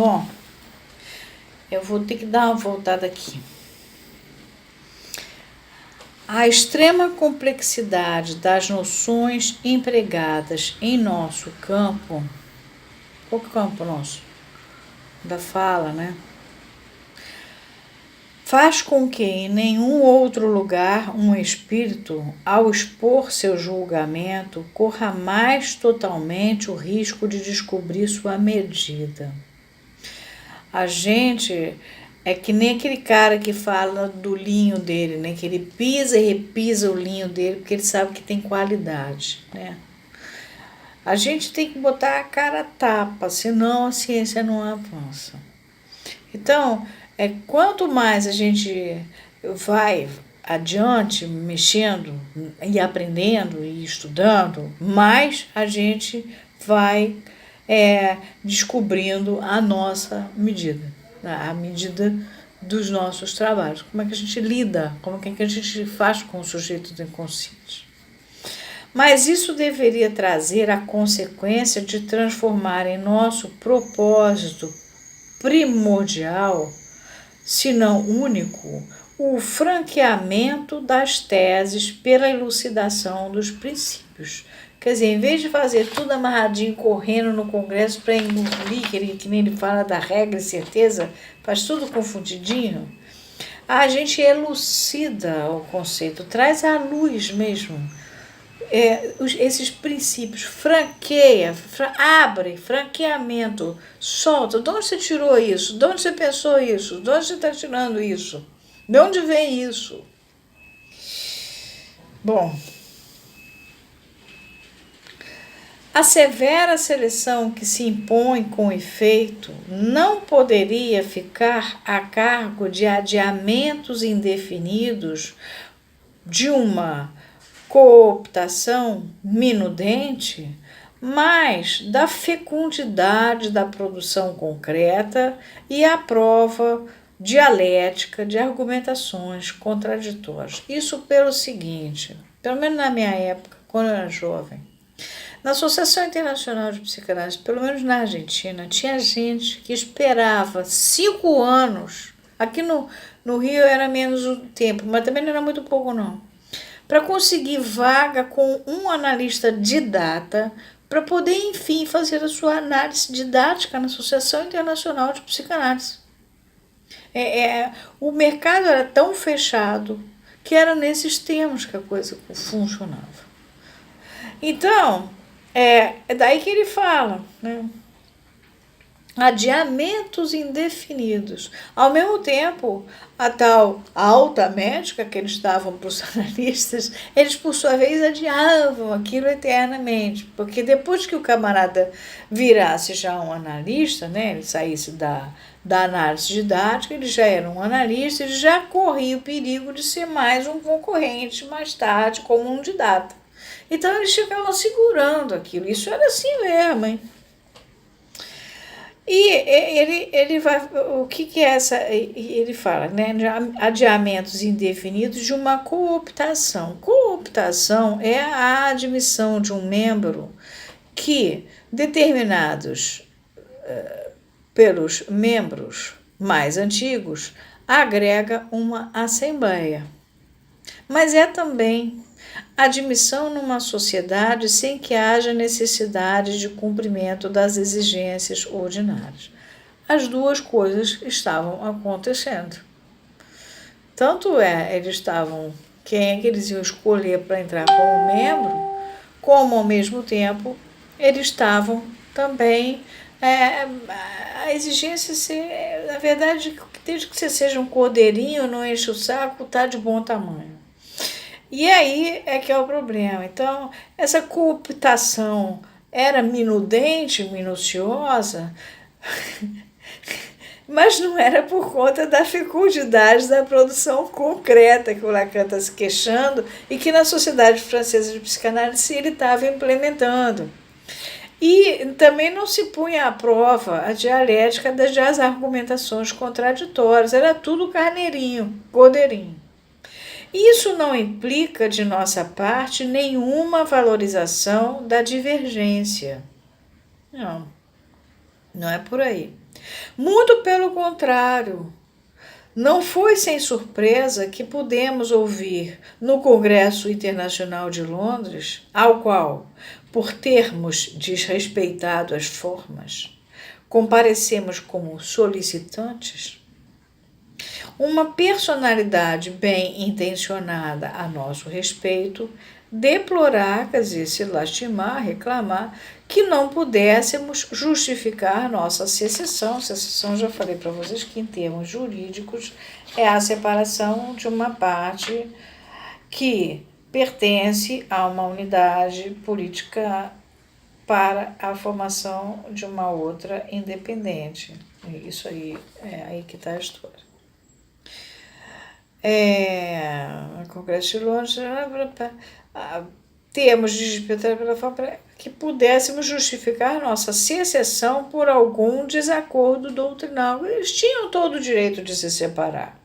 Bom, eu vou ter que dar uma voltada aqui. A extrema complexidade das noções empregadas em nosso campo, qual que é o campo nosso? Da fala, né? Faz com que em nenhum outro lugar um espírito, ao expor seu julgamento, corra mais totalmente o risco de descobrir sua medida. A gente é que nem aquele cara que fala do linho dele, né? Que ele pisa e repisa o linho dele porque ele sabe que tem qualidade, né? A gente tem que botar a cara a tapa, senão a ciência não avança. Então, quanto mais a gente vai adiante, mexendo e aprendendo e estudando, mais a gente vai descobrindo a nossa medida, a medida dos nossos trabalhos. Como é que a gente lida, como é que a gente faz com os sujeitos inconscientes. Mas isso deveria trazer a consequência de transformar em nosso propósito primordial, se não único, o franqueamento das teses pela elucidação dos princípios. Quer dizer, em vez de fazer tudo amarradinho, correndo no Congresso para engolir, que nem ele fala da regra e certeza, faz tudo confundidinho, a gente elucida o conceito, traz à luz mesmo esses princípios, franqueia, abre, franqueamento, solta. De onde você tirou isso? De onde você pensou isso? De onde você está tirando isso? De onde vem isso? Bom, a severa seleção que se impõe com efeito não poderia ficar a cargo de adiamentos indefinidos de uma cooptação minudente, mas da fecundidade da produção concreta e a prova dialética de argumentações contraditórias. Isso pelo seguinte, pelo menos na minha época, quando eu era jovem, na Associação Internacional de Psicanálise, pelo menos na Argentina, tinha gente que esperava 5 anos. Aqui no Rio era menos o tempo, mas também não era muito pouco não, para conseguir vaga com um analista didata, para poder, enfim, fazer a sua análise didática na Associação Internacional de Psicanálise. O mercado era tão fechado que era nesses termos que a coisa funcionava. Então, é daí que ele fala, né? Adiamentos indefinidos. Ao mesmo tempo, a tal alta médica que eles davam para os analistas, eles, por sua vez, adiavam aquilo eternamente, porque depois que o camarada virasse já um analista, né, ele saísse da análise didática, ele já era um analista, ele já corria o perigo de ser mais um concorrente mais tarde, como um didata. Então, eles ficavam segurando aquilo. Isso era assim mesmo, hein? E ele vai, o que é essa? Ele fala, né? Adiamentos indefinidos de uma cooptação. Cooptação é a admissão de um membro que, determinados pelos membros mais antigos, agrega uma assembleia. Mas é também admissão numa sociedade sem que haja necessidade de cumprimento das exigências ordinárias. As duas coisas estavam acontecendo. Tanto eles estavam, quem é que eles iam escolher para entrar como membro, como ao mesmo tempo eles estavam também a exigência na verdade, desde que você seja um cordeirinho, não enche o saco, está de bom tamanho. E aí é que é o problema. Então, essa cooptação era minudente, minuciosa, mas não era por conta da fecundidade da produção concreta que o Lacan está se queixando e que na Sociedade Francesa de Psicanálise ele estava implementando. E também não se punha à prova a dialética das argumentações contraditórias, era tudo carneirinho, cordeirinho. Isso não implica, de nossa parte, nenhuma valorização da divergência. Não é por aí. Muito pelo contrário. Não foi sem surpresa que pudemos ouvir no Congresso Internacional de Londres, ao qual, por termos desrespeitado as formas, comparecemos como solicitantes, uma personalidade bem intencionada a nosso respeito deplorar, quer dizer, se lastimar, reclamar, que não pudéssemos justificar nossa secessão. Secessão, já falei para vocês que em termos jurídicos é a separação de uma parte que pertence a uma unidade política para a formação de uma outra independente. Isso aí, é aí que está a história. Congresso de Londres, temos de respeitar pela forma que pudéssemos justificar nossa secessão por algum desacordo doutrinal. Eles tinham todo o direito de se separar.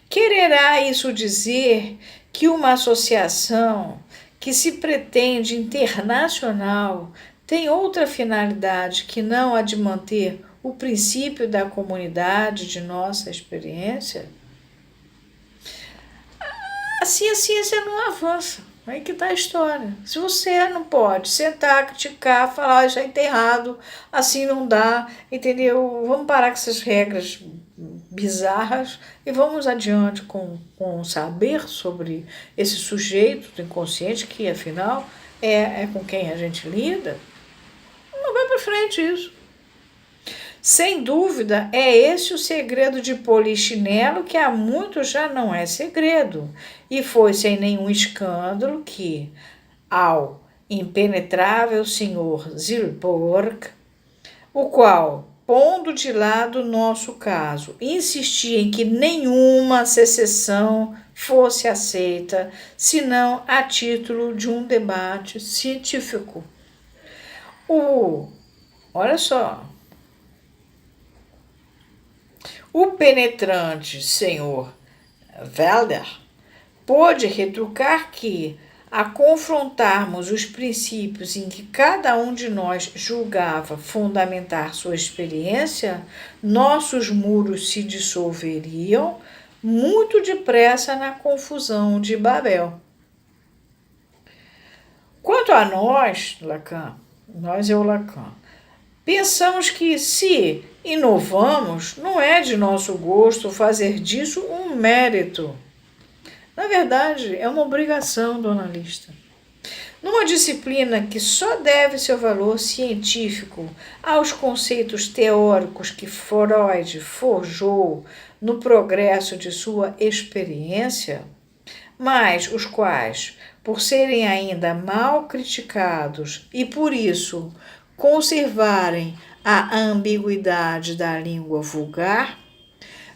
Quererá isso dizer que uma associação que se pretende internacional tem outra finalidade que não a de manter o princípio da comunidade de nossa experiência? Assim a ciência não avança. Aí que está a história. Se você não pode sentar, criticar, falar isso aí está errado, assim não dá, entendeu? Vamos parar com essas regras bizarras e vamos adiante com saber sobre esse sujeito do inconsciente, que afinal é com quem a gente lida. Não vai para frente isso. Sem dúvida, é esse o segredo de Polichinelo, que há muito já não é segredo, e foi sem nenhum escândalo que, ao impenetrável senhor Zilborg, o qual, pondo de lado nosso caso, insistia em que nenhuma secessão fosse aceita, senão a título de um debate científico. Olha só, o penetrante senhor Welder pôde retrucar que, a confrontarmos os princípios em que cada um de nós julgava fundamentar sua experiência, nossos muros se dissolveriam muito depressa na confusão de Babel. Quanto a nós, Lacan, nós é o Lacan, pensamos que, se inovamos, não é de nosso gosto fazer disso um mérito. Na verdade, é uma obrigação do analista. Numa disciplina que só deve seu valor científico aos conceitos teóricos que Freud forjou no progresso de sua experiência, mas os quais, por serem ainda mal criticados e por isso conservarem a ambiguidade da língua vulgar,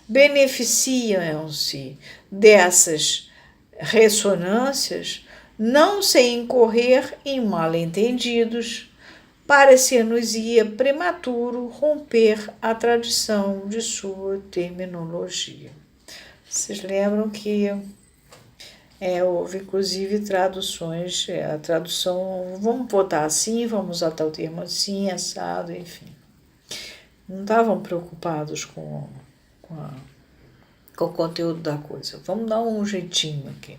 beneficiam-se dessas ressonâncias, não sem incorrer em mal-entendidos, parecer-nos-ia prematuro romper a tradição de sua terminologia. Vocês lembram que houve inclusive traduções, a tradução, vamos botar assim, vamos usar tal termo assim, assado, enfim. Não estavam preocupados com o conteúdo da coisa. Vamos dar um jeitinho aqui.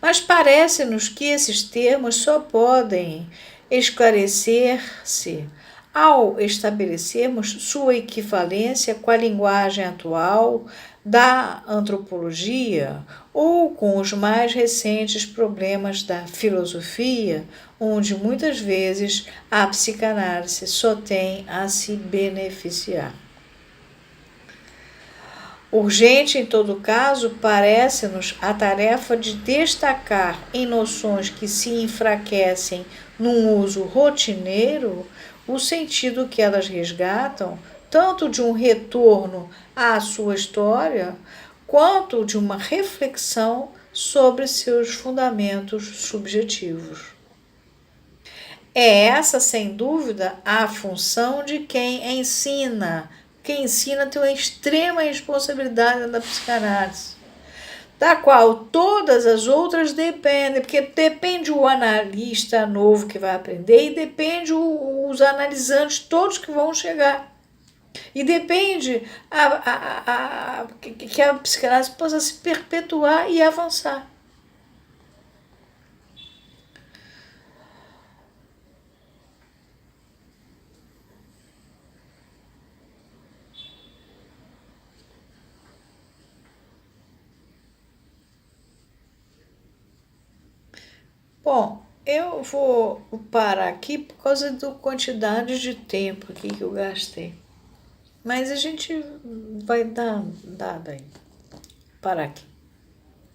Mas parece-nos que esses termos só podem esclarecer-se ao estabelecermos sua equivalência com a linguagem atual da antropologia ou com os mais recentes problemas da filosofia, onde muitas vezes a psicanálise só tem a se beneficiar. Urgente, em todo caso, parece-nos a tarefa de destacar em noções que se enfraquecem num uso rotineiro o sentido que elas resgatam, tanto de um retorno à sua história, quanto de uma reflexão sobre seus fundamentos subjetivos. É essa, sem dúvida, a função de quem ensina. Quem ensina tem uma extrema responsabilidade da psicanálise, da qual todas as outras dependem, porque depende o analista novo que vai aprender e depende os analisantes todos que vão chegar. E depende que a psicanálise possa se perpetuar e avançar. Bom, eu vou parar aqui por causa da quantidade de tempo aqui que eu gastei. Mas a gente vai dar aí. Parar aqui.